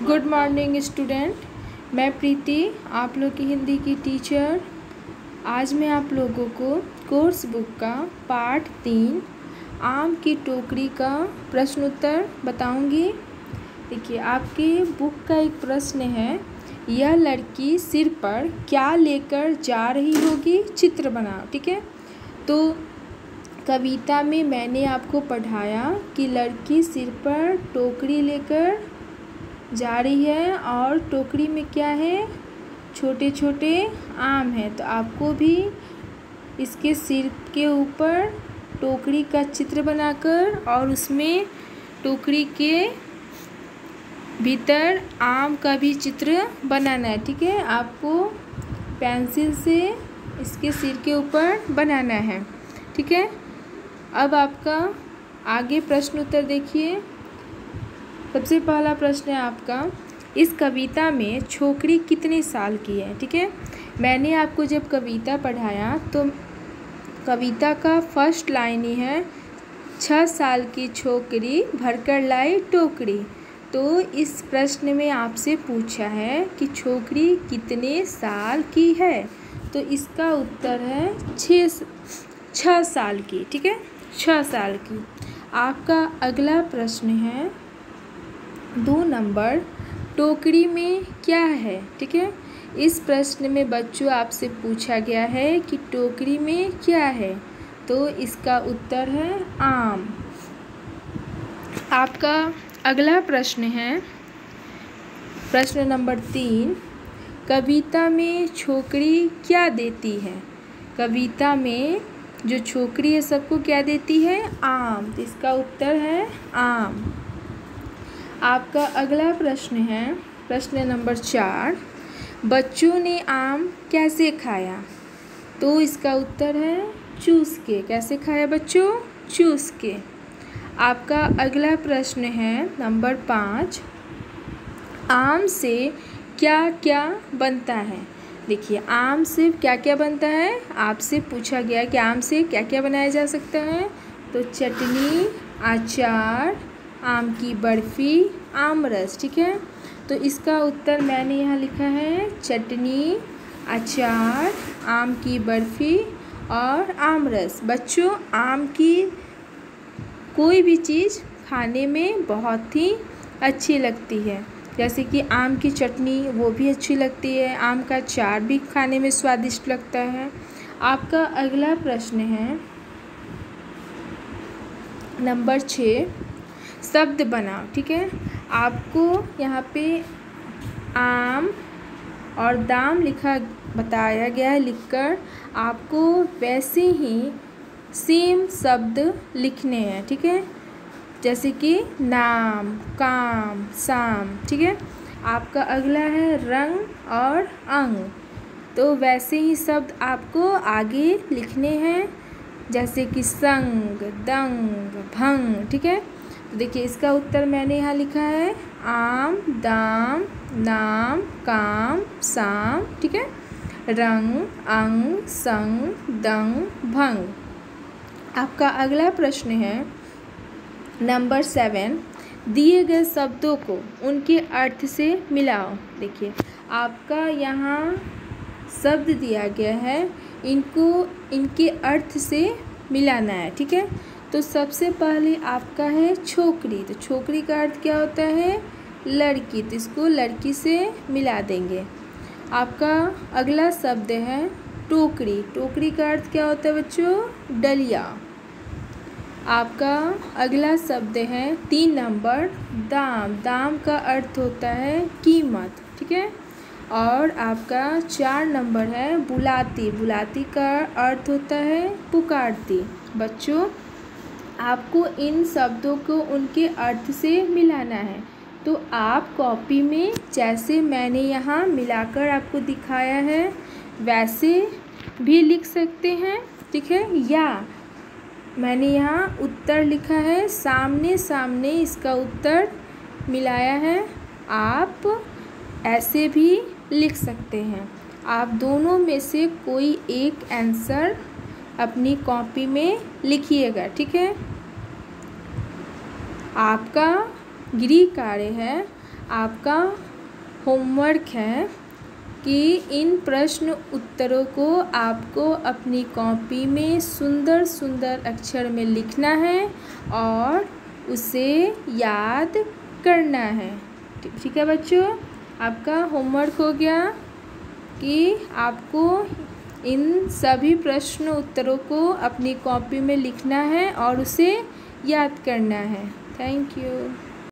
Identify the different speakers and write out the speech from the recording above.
Speaker 1: Good morning student. मैं प्रीति, आप लोग की हिंदी की टीचर। आज मैं आप लोगों को कोर्स बुक का पार्ट 3 आम की टोकरी का प्रश्न उत्तर बताऊंगी। देखिए, आपके बुक का एक प्रश्न है, यह लड़की सिर पर क्या लेकर जा रही होगी, चित्र बनाओ। ठीक है, तो कविता में मैंने आपको पढ़ाया कि लड़की सिर पर टोकरी लेकर जा रही है और टोकरी में क्या है, छोटे छोटे आम हैं। तो आपको भी इसके सिर के ऊपर टोकरी का चित्र बनाकर और उसमें टोकरी के भीतर आम का भी चित्र बनाना है। ठीक है, आपको पेंसिल से इसके सिर के ऊपर बनाना है। ठीक है, अब आपका आगे प्रश्न उत्तर देखिए। सबसे पहला प्रश्न है आपका, इस कविता में छोकरी कितने साल की है। ठीक है, मैंने आपको जब कविता पढ़ाया तो कविता का फर्स्ट लाइन ही है, 6 साल की छोकरी भरकर लाई टोकरी। तो इस प्रश्न में आपसे पूछा है कि छोकरी कितने साल की है, तो इसका उत्तर है 6 साल की। ठीक है, 6 साल की। आपका अगला प्रश्न है 2 नंबर, टोकरी में क्या है। ठीक है, इस प्रश्न में बच्चों आपसे पूछा गया है कि टोकरी में क्या है, तो इसका उत्तर है आम। आपका अगला प्रश्न है प्रश्न नंबर 3, कविता में छोकरी क्या देती है। कविता में जो छोकरी है सबको क्या देती है, आम। तो इसका उत्तर है आम। आपका अगला प्रश्न है प्रश्न नंबर 4, बच्चों ने आम कैसे खाया। तो इसका उत्तर है चूस के। कैसे खाया बच्चों, चूस के। आपका अगला प्रश्न है नंबर 5, आम से क्या क्या बनता है। देखिए, आम से क्या क्या बनता है, आपसे पूछा गया कि आम से क्या क्या बनाया जा सकता है। तो चटनी, अचार, आम की बर्फ़ी, आम रस। ठीक है, तो इसका उत्तर मैंने यहाँ लिखा है चटनी, अचार, आम की बर्फ़ी और आम रस। बच्चों, आम की कोई भी चीज़ खाने में बहुत ही अच्छी लगती है, जैसे कि आम की चटनी वो भी अच्छी लगती है, आम का अचार भी खाने में स्वादिष्ट लगता है। आपका अगला प्रश्न है नंबर 6, शब्द बनाओ। ठीक है, आपको यहाँ पे आम और दाम बताया गया है लिखकर, आपको वैसे ही सेम शब्द लिखने हैं। ठीक है, जैसे कि नाम, काम, शाम। ठीक है, आपका अगला है रंग और अंग। तो वैसे ही शब्द आपको आगे लिखने हैं, जैसे कि संग, दंग, भंग। ठीक है, तो देखिए, इसका उत्तर मैंने यहाँ लिखा है आम, दाम, नाम, काम, शाम। ठीक है, रंग, अंग, संग, दंग, भंग। आपका अगला प्रश्न है नंबर 7, दिए गए शब्दों को उनके अर्थ से मिलाओ। देखिए, आपका यहाँ शब्द दिया गया है, इनको इनके अर्थ से मिलाना है। ठीक है, तो सबसे पहले आपका है छोकरी। तो छोकरी का अर्थ क्या होता है, लड़की। तो इसको लड़की से मिला देंगे। आपका अगला शब्द है टोकरी। टोकरी का अर्थ क्या होता है बच्चों, डलिया। आपका अगला शब्द है 3 नंबर, दाम। दाम का अर्थ होता है कीमत। ठीक है, और आपका 4 नंबर है बुलाती। बुलाती का अर्थ होता है पुकारती। बच्चों, आपको इन शब्दों को उनके अर्थ से मिलाना है। तो आप कॉपी में जैसे मैंने यहाँ मिलाकर आपको दिखाया है वैसे भी लिख सकते हैं। ठीक है, या मैंने यहाँ उत्तर लिखा है, सामने सामने इसका उत्तर मिलाया है, आप ऐसे भी लिख सकते हैं। आप दोनों में से कोई एक आंसर अपनी कॉपी में लिखिएगा। ठीक है, आपका गृह कार्य है, आपका होमवर्क है कि इन प्रश्न उत्तरों को आपको अपनी कॉपी में सुंदर सुंदर अक्षर में लिखना है और उसे याद करना है। ठीक है बच्चों, आपका होमवर्क हो गया कि आपको इन सभी प्रश्न उत्तरों को अपनी कॉपी में लिखना है और उसे याद करना है। Thank you.